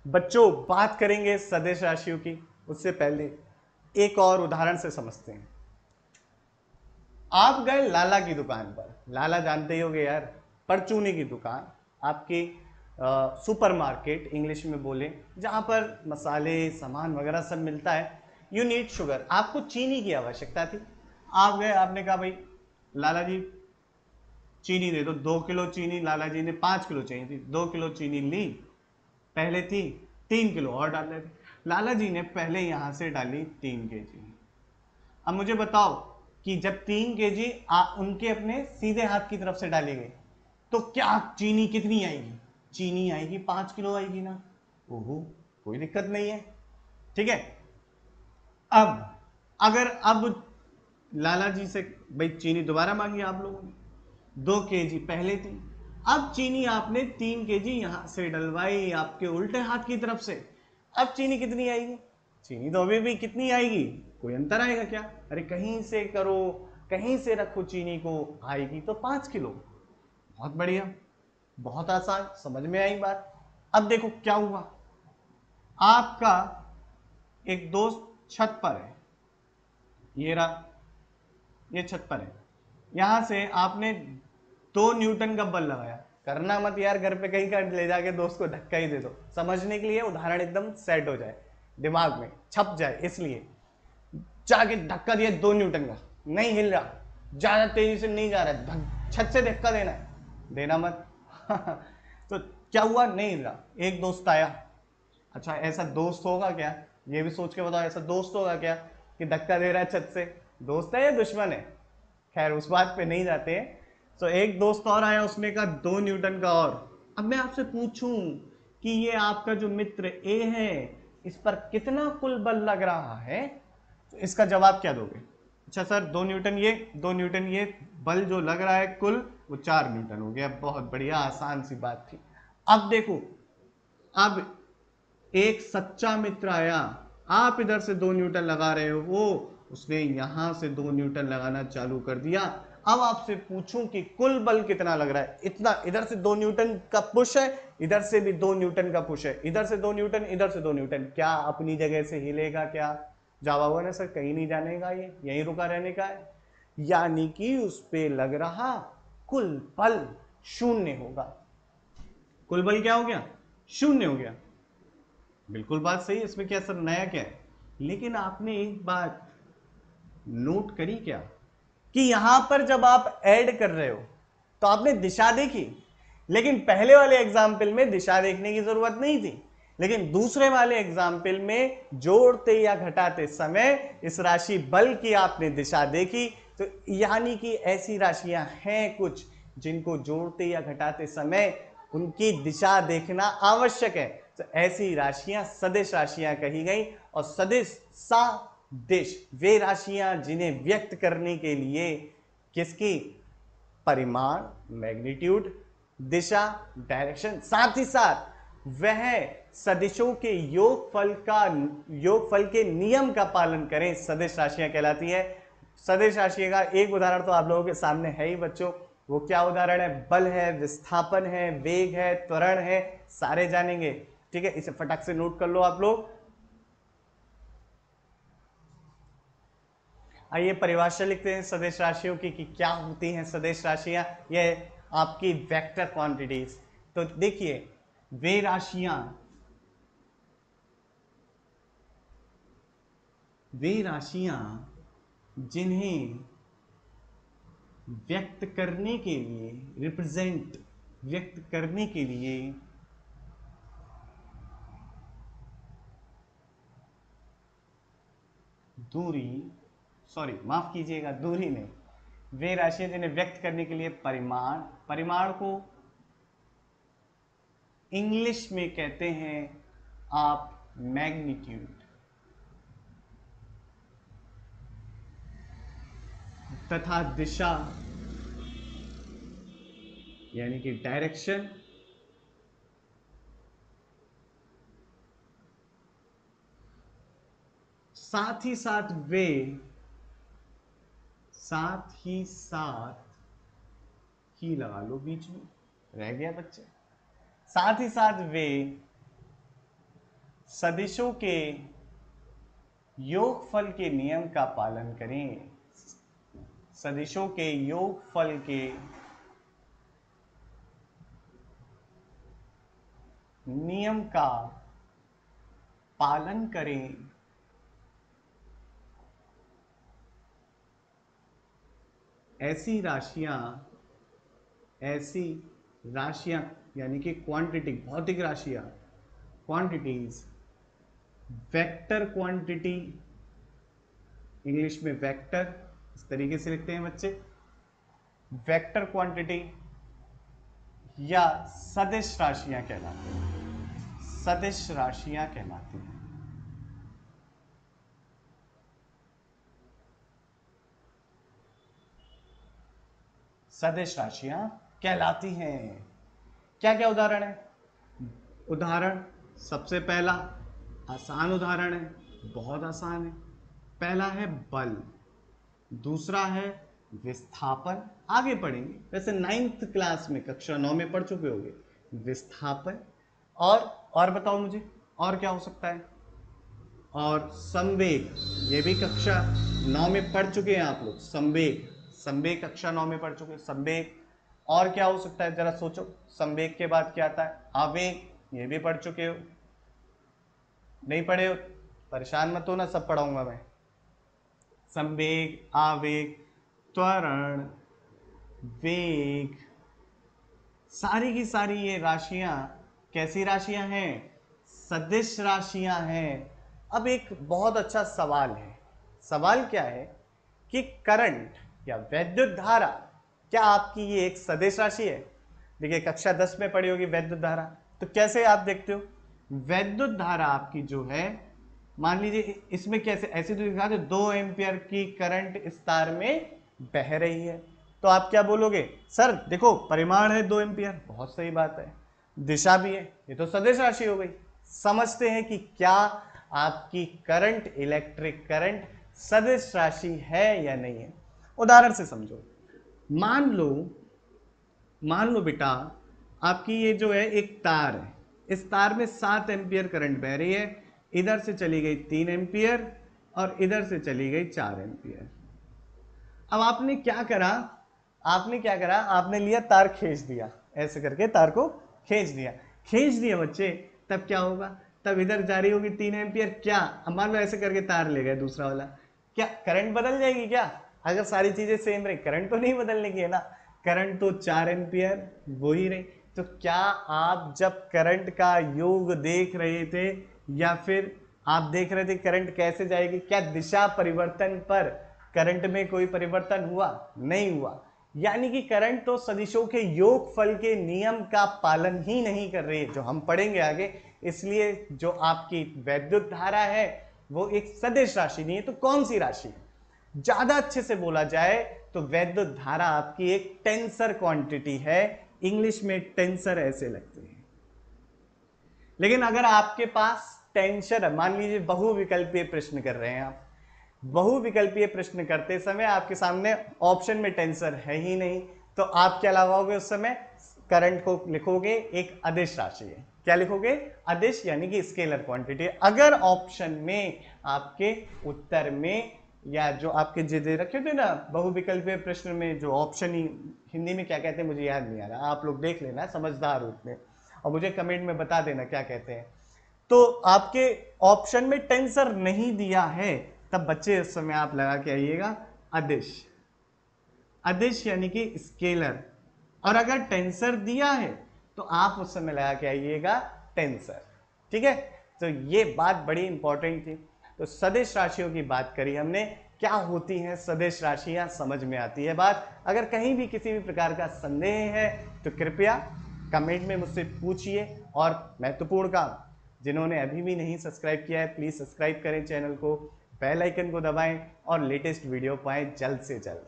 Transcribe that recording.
बच्चों बात करेंगे सदिश राशियों की, उससे पहले एक और उदाहरण से समझते हैं। आप गए लाला की दुकान पर, लाला जानते ही होगे यार, परचूनी की दुकान, आपकी सुपरमार्केट इंग्लिश में बोले, जहां पर मसाले सामान वगैरह सब मिलता है। यू नीड शुगर, आपको चीनी की आवश्यकता थी। आप गए, आपने कहा भाई लाला जी चीनी दे दो, 2 किलो चीनी। लाला जी ने 5 किलो चाहिए थी, 2 किलो चीनी ली, पहले थी 3 किलो और डाल रहे थे। लाला जी ने पहले यहां से डाली 3 kg। अब मुझे बताओ कि जब 3 kg उनके अपने सीधे हाथ की तरफ से डाली गई, तो क्या चीनी कितनी आएगी? चीनी आएगी 5 किलो आएगी ना। ओहो, कोई दिक्कत नहीं है, ठीक है। अब अगर अब लाला जी से भाई चीनी दोबारा मांगी आप लोगों ने, 2 kg पहले थी, अब चीनी आपने 3 kg यहां से डलवाई आपके उल्टे हाथ की तरफ से। अब चीनी कितनी आएगी? चीनी तो अभी भी कितनी आएगी? कोई अंतर आएगा क्या? अरे कहीं से करो, कहीं से रखो चीनी को, आएगी तो 5 किलो। बहुत बढ़िया, बहुत आसान, समझ में आई बात। अब देखो क्या हुआ। आपका एक दोस्त छत पर है, ये रहा, ये छत पर है। यहां से आपने 2 न्यूटन का बल लगाया। करना मत यार, घर पे कहीं का ले जाके दोस्त को धक्का ही दे दो, समझने के लिए उदाहरण एकदम सेट हो जाए, दिमाग में छप जाए, इसलिए जाके धक्का दिया 2 न्यूटन का, नहीं हिल रहा, ज्यादा तेजी से नहीं जा रहा है, छत से धक्का देना है, देना मत। तो क्या हुआ? नहीं हिल रहा। एक दोस्त आया, अच्छा ऐसा दोस्त होगा क्या, ये भी सोच के बताओ, ऐसा दोस्त होगा क्या कि धक्का दे रहा है छत से? दोस्त है या दुश्मन है? खैर उस बात पे नहीं जाते हैं। तो एक दोस्त और आया, उसने कहा 2 न्यूटन का और। अब मैं आपसे पूछूं कि ये आपका जो मित्र ए है, इस पर कितना कुल बल लग रहा है, तो इसका जवाब क्या दोगे? अच्छा सर 2 न्यूटन ये, 2 न्यूटन ये, बल जो लग रहा है कुल वो 4 न्यूटन हो गया। बहुत बढ़िया, आसान सी बात थी। अब देखो, अब एक सच्चा मित्र आया, आप इधर से 2 न्यूटन लगा रहे हो, वो उसने यहां से 2 न्यूटन लगाना चालू कर दिया। अब आपसे पूछूं कि कुल बल कितना लग रहा है? इतना, इधर से 2 न्यूटन का पुश है, इधर से भी 2 न्यूटन का पुश है, इधर से 2 न्यूटन, इधर से 2 न्यूटन। क्या अपनी जगह से हिलेगा क्या? जवाब होगा ना सर, कहीं नहीं जाने का, ये यहीं रुका रहने का है। यानी कि उस पे लग रहा कुल बल शून्य होगा। कुल बल क्या हो गया? शून्य हो गया। बिल्कुल बात सही है, इसमें क्या सर नया क्या है? लेकिन आपने एक बात नोट करी क्या, कि यहां पर जब आप ऐड कर रहे हो तो आपने दिशा देखी, लेकिन पहले वाले एग्जाम्पल में दिशा देखने की जरूरत नहीं थी, लेकिन दूसरे वाले एग्जाम्पल में जोड़ते या घटाते समय इस राशि बल की आपने दिशा देखी। तो यानी कि ऐसी राशियां हैं कुछ जिनको जोड़ते या घटाते समय उनकी दिशा देखना आवश्यक है। तो ऐसी राशियां सदिश राशियां कही गई। और सदिश सा दिश, वे राशियां जिन्हें व्यक्त करने के लिए किसकी परिमाण, मैग्नीट्यूड, दिशा, डायरेक्शन, साथ ही साथ वह सदिशों के योगफल के नियम का पालन करें, सदिश राशियां कहलाती है। सदिश राशि का एक उदाहरण तो आप लोगों के सामने है ही बच्चों। वो क्या उदाहरण है? बल है, विस्थापन है, वेग है, त्वरण है, सारे जानेंगे। ठीक है, इसे फटाक से नोट कर लो आप लोग। आइए परिभाषा लिखते हैं सदिश राशियों की कि क्या होती हैं सदिश राशियां। ये आपकी वेक्टर क्वांटिटीज। तो देखिए, वे राशियां, वे राशियां जिन्हें व्यक्त करने के लिए, रिप्रेजेंट, व्यक्त करने के लिए दूरी, सॉरी माफ कीजिएगा, दूरी नहीं, वे राशियां जिन्हें व्यक्त करने के लिए परिमाण, परिमाण को इंग्लिश में कहते हैं आप मैग्नीट्यूड, तथा दिशा यानी कि डायरेक्शन, साथ ही साथ वे, साथ ही साथ ही लगा लो बीच में, रह गया बच्चे, साथ ही साथ वे सदिशों के योगफल के नियम का पालन करें। सदिशों के योगफल के नियम का पालन करें। ऐसी राशियां यानी कि क्वांटिटी, भौतिक राशियां, क्वांटिटीज, वेक्टर क्वांटिटी, इंग्लिश में वेक्टर इस तरीके से लिखते हैं बच्चे, वेक्टर क्वांटिटी या सदिश राशियां कहलाती हैं। सदिश राशियां कहलाती हैं। सदिश राशियां कहलाती हैं। क्या क्या उदाहरण है? उदाहरण सबसे पहला आसान उदाहरण है, बहुत आसान है। पहला है बल, दूसरा है विस्थापन। आगे पढ़ेंगे, वैसे 9th क्लास में, कक्षा 9 में पढ़ चुके होंगे विस्थापन। और बताओ मुझे और क्या हो सकता है? और संवेग, ये भी कक्षा 9 में पढ़ चुके हैं आप लोग। संवेग कक्षा 9 में पढ़ चुके हैं। संवेग और क्या हो सकता है, जरा सोचो। संवेग के बाद क्या आता है? आवेग, ये भी पढ़ चुके हो। नहीं पढ़े हो परेशान मत हो ना, सब पढ़ाऊंगा मैं। संवेग, आवेग, त्वरण, वेग, सारी की सारी ये राशियां कैसी राशियां हैं? सदिश राशियां हैं। अब एक बहुत अच्छा सवाल है। सवाल क्या है कि करंट या वैद्युत धारा, क्या आपकी ये एक सदिश राशि है? देखिए कक्षा 10 में पढ़ी होगी वैद्युत धारा, तो कैसे आप देखते हो वैद्युत धारा आपकी जो है, मान लीजिए इसमें कैसे, ऐसे तो दिखा दो 2 एम्पियर की करंट इस तार में बह रही है, तो आप क्या बोलोगे? सर देखो परिमाण है 2 एम्पियर, बहुत सही बात है, दिशा भी है, ये तो सदिश राशि हो गई। समझते हैं कि क्या आपकी करंट, इलेक्ट्रिक करंट सदिश राशि है या नहीं है। उदाहरण से समझो। मान लो बेटा, आपकी ये जो है एक तार है, इस तार में 7 एम्पियर करंट बह रही है। इधर से चली गई 3 एम्पियर और इधर से चली गई 4 एम्पियर। अब आपने क्या करा? आपने लिया तार, खींच दिया, ऐसे करके तार को खींच दिया बच्चे। तब क्या होगा? तब इधर जारी होगी 3 एम्पियर। क्या अब मान लो ऐसे करके तार ले गए दूसरा वाला, क्या करंट बदल जाएगी क्या? अगर सारी चीजें सेम रही, करंट तो नहीं बदलने की है ना, करंट तो 4 एम्पियर वही रही। तो क्या आप जब करंट का योग देख रहे थे, या फिर आप देख रहे थे करंट कैसे जाएगी, क्या दिशा परिवर्तन पर करंट में कोई परिवर्तन हुआ? नहीं हुआ। यानी कि करंट तो सदिशों के योगफल के नियम का पालन ही नहीं कर रही है, जो हम पढ़ेंगे आगे। इसलिए जो आपकी वैद्युत धारा है वो एक सदिश राशि नहीं है। तो कौन सी राशि है? ज्यादा अच्छे से बोला जाए तो वैद्युत धारा आपकी एक टेंसर क्वांटिटी है। इंग्लिश में टेंसर ऐसे लगते हैं। लेकिन अगर आपके पास टेंसर, मान लीजिए बहुविकल्पीय प्रश्न कर रहे हैं आप, बहुविकल्पीय प्रश्न करते समय आपके सामने ऑप्शन में टेंसर है ही नहीं, तो आप क्या लगाओगे उस समय? करंट को लिखोगे एक अदिश राशि है। क्या लिखोगे? अदिश, यानी कि स्केलर क्वांटिटी। अगर ऑप्शन में आपके उत्तर में, या जो आपके जे रखे थे ना बहुविकल्पीय प्रश्न में, जो ऑप्शन ही हिंदी में क्या कहते हैं मुझे याद नहीं आ रहा, आप लोग देख लेना समझदार रूप में और मुझे कमेंट में बता देना क्या कहते हैं। तो आपके ऑप्शन में टेंसर नहीं दिया है, तब बच्चे उस समय आप लगा के आइएगा अदिश। अदिश यानी कि स्केलर। और अगर टेंसर दिया है तो आप उस समय लगा के आइएगा टेंसर। ठीक है, तो ये बात बड़ी इंपॉर्टेंट थी। तो सदिश राशियों की बात करी हमने, क्या होती हैं सदिश राशियां, समझ में आती है बात। अगर कहीं भी किसी भी प्रकार का संदेह है तो कृपया कमेंट में मुझसे पूछिए। और महत्वपूर्ण काम, जिन्होंने अभी भी नहीं सब्सक्राइब किया है प्लीज सब्सक्राइब करें चैनल को, बेल आइकन को दबाएं और लेटेस्ट वीडियो पाएं जल्द से जल्द।